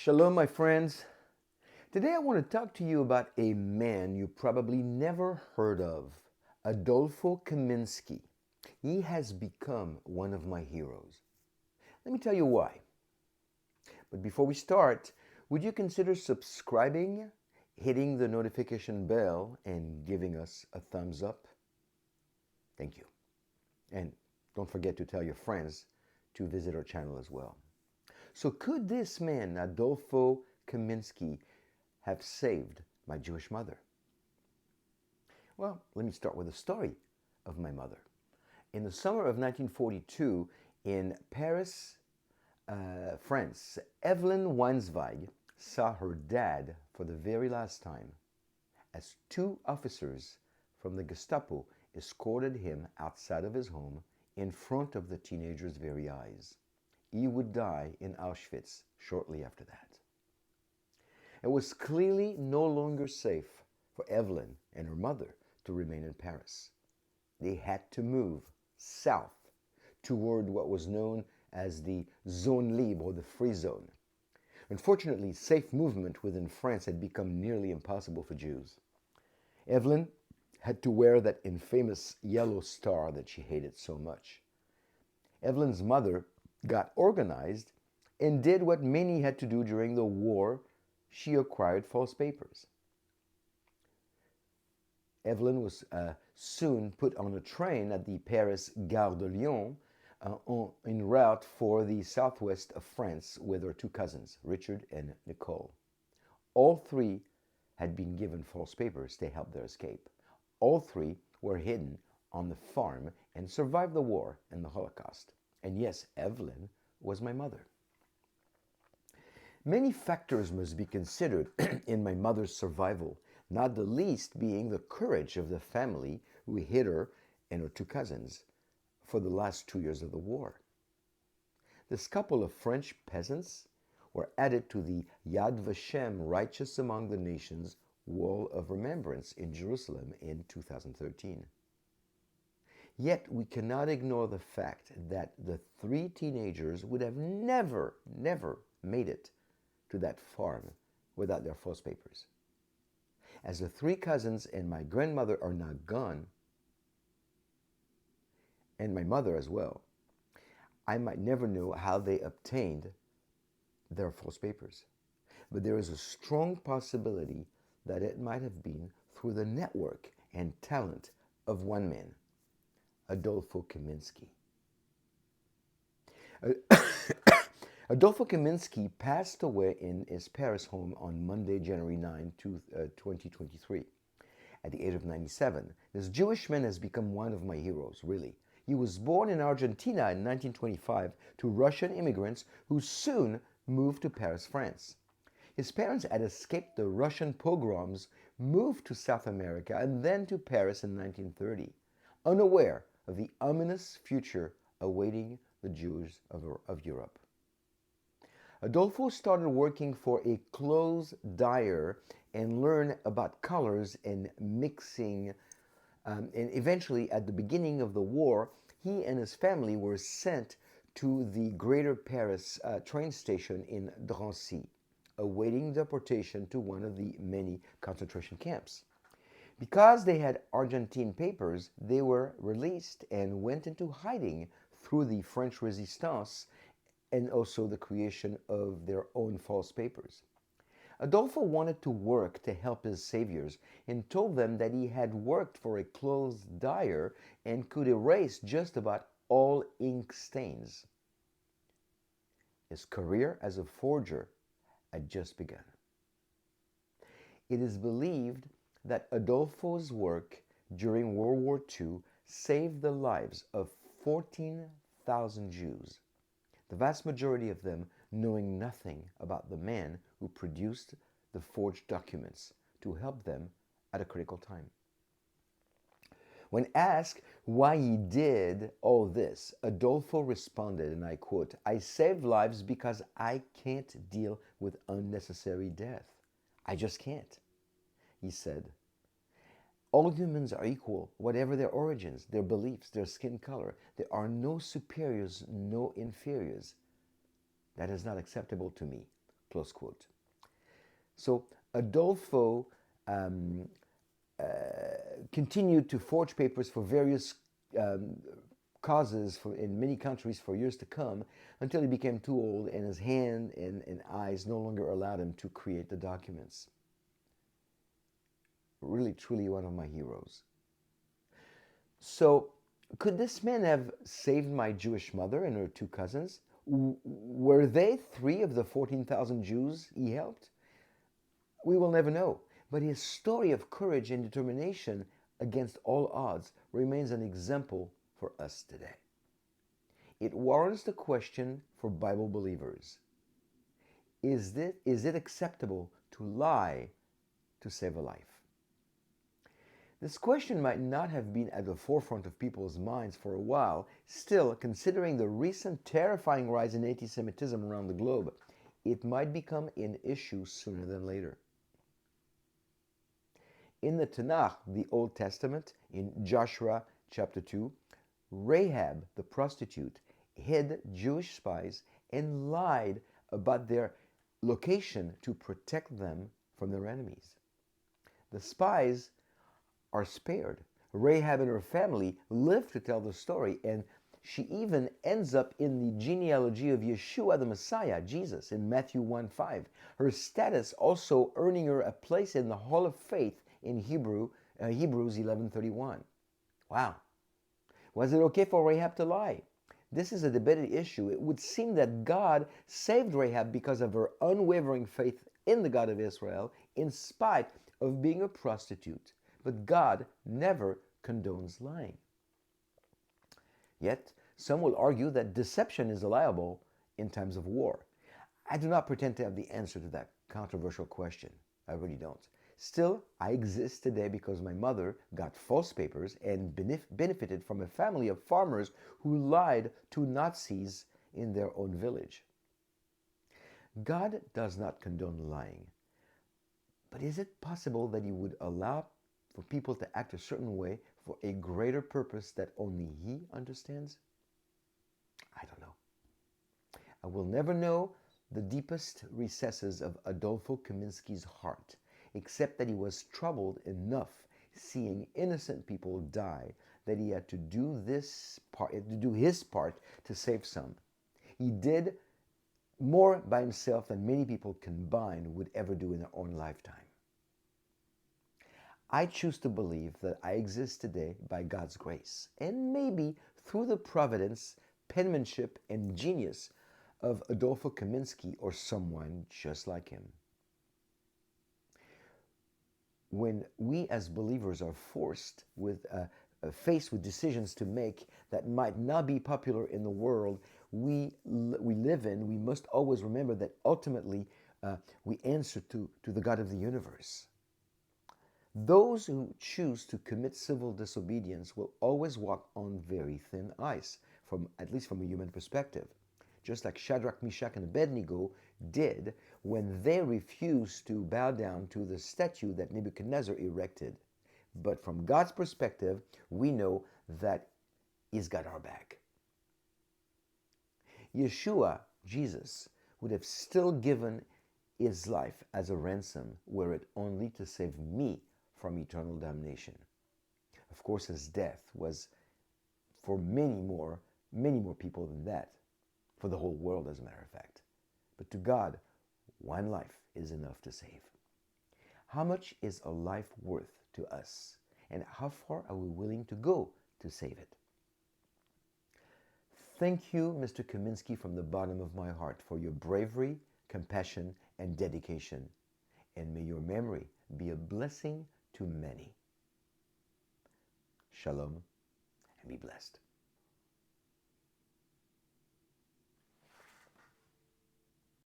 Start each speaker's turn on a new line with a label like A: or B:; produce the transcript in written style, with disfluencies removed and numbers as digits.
A: Shalom, my friends. Today I want to talk to you about a man you probably never heard of, Adolfo Kaminsky. He has become one of my heroes. Let me tell you why. But before we start, would you consider subscribing, hitting the notification bell, and giving us a thumbs up? Thank you. And don't forget to tell your friends to visit our channel as well. So could this man, Adolfo Kaminsky, have saved my Jewish mother? Well, let me start with the story of my mother. In the summer of 1942, in Paris, France, Evelyn Weinsweig saw her dad for the very last time as two officers from the Gestapo escorted him outside of his home in front of the teenager's very eyes. He would die in Auschwitz shortly after that. It was clearly no longer safe for Evelyn and her mother to remain in Paris. They had to move south toward what was known as the Zone Libre, or the Free Zone. Unfortunately, safe movement within France had become nearly impossible for Jews. Evelyn had to wear that infamous yellow star that she hated so much. Evelyn's mother got organized and did what many had to do during the war. She acquired false papers. Evelyn was soon put on a train at the Paris Gare de Lyon en route for the southwest of France with her two cousins, Richard and Nicole. All three had been given false papers to help their escape. All three were hidden on the farm and survived the war and the Holocaust. And yes, Evelyn was my mother. Many factors must be considered in my mother's survival, not the least being the courage of the family who hid her and her two cousins for the last 2 years of the war. This couple of French peasants were added to the Yad Vashem Righteous Among the Nations Wall of Remembrance in Jerusalem in 2013. Yet we cannot ignore the fact that the three teenagers would have never made it to that farm without their false papers. As the three cousins and my grandmother are now gone, and my mother as well, I might never know how they obtained their false papers. But there is a strong possibility that it might have been through the network and talent of one man, Adolfo Kaminsky. Adolfo Kaminsky passed away in his Paris home on Monday, January 9, 2023, at the age of 97. This Jewish man has become one of my heroes, really. He was born in Argentina in 1925 to Russian immigrants who soon moved to Paris, France. His parents had escaped the Russian pogroms, moved to South America, and then to Paris in 1930, unaware of the ominous future awaiting the Jews of Europe. Adolfo started working for a clothes dyer and learned about colors and mixing. And eventually, at the beginning of the war, he and his family were sent to the Greater Paris train station in Drancy, awaiting deportation to one of the many concentration camps. Because they had Argentine papers, they were released and went into hiding through the French Resistance and also the creation of their own false papers. Adolfo wanted to work to help his saviors and told them that he had worked for a clothes dyer and could erase just about all ink stains. His career as a forger had just begun. It is believed that Adolfo's work during World War II saved the lives of 14,000 Jews, the vast majority of them knowing nothing about the man who produced the forged documents to help them at a critical time. When asked why he did all this, Adolfo responded, and I quote, "I saved lives because I can't deal with unnecessary death. I just can't," he said. All humans are equal, whatever their origins, their beliefs, their skin color. There are no superiors, no inferiors. That is not acceptable to me. close quote. So Adolfo um, continued to forge papers for various um, causes in many countries for years to come until he became too old and his hand and eyes no longer allowed him to create the documents. Really, truly one of my heroes. So, could this man have saved my Jewish mother and her two cousins? Were they 3 of the 14,000 Jews he helped? We will never know. But his story of courage and determination against all odds remains an example for us today. It warrants the question for Bible believers. Is it acceptable to lie to save a life? This question might not have been at the forefront of people's minds for a while. Still, considering the recent terrifying rise in anti-Semitism around the globe, it might become an issue sooner than later. In the Tanakh, the Old Testament, in Joshua chapter 2, Rahab the prostitute hid Jewish spies and lied about their location to protect them from their enemies. The spies are spared. Rahab and her family live to tell the story, and she even ends up in the genealogy of Yeshua the Messiah, Jesus, in Matthew 1:5. Her status also earning her a place in the Hall of Faith in Hebrews 11:31. Wow. Was it okay for Rahab to lie? This is a debated issue. It would seem that God saved Rahab because of her unwavering faith in the God of Israel, in spite of being a prostitute. But God never condones lying. Yet, some will argue that deception is allowable in times of war. I do not pretend to have the answer to that controversial question. I really don't. Still, I exist today because my mother got false papers and benefited from a family of farmers who lied to Nazis in their own village. God does not condone lying. But is it possible that He would allow for people to act a certain way for a greater purpose that only He understands? I don't know. I will never know the deepest recesses of Adolfo Kaminsky's heart, except that he was troubled enough seeing innocent people die that he had to do his part to save some. He did more by himself than many people combined would ever do in their own lifetime. I choose to believe that I exist today by God's grace, and maybe through the providence, penmanship, and genius of Adolfo Kaminsky or someone just like him. When we as believers are faced with decisions to make that might not be popular in the world we live in, we must always remember that ultimately we answer to the God of the universe. Those who choose to commit civil disobedience will always walk on very thin ice, at least from a human perspective. Just like Shadrach, Meshach, and Abednego did when they refused to bow down to the statue that Nebuchadnezzar erected. But from God's perspective, we know that He's got our back. Yeshua, Jesus, would have still given His life as a ransom were it only to save me from eternal damnation. Of course, His death was for many more people than that. For the whole world, as a matter of fact. But to God, one life is enough to save. How much is a life worth to us? And how far are we willing to go to save it? Thank you, Mr. Kaminsky, from the bottom of my heart for your bravery, compassion, and dedication. And may your memory be a blessing to many. Shalom, and be blessed.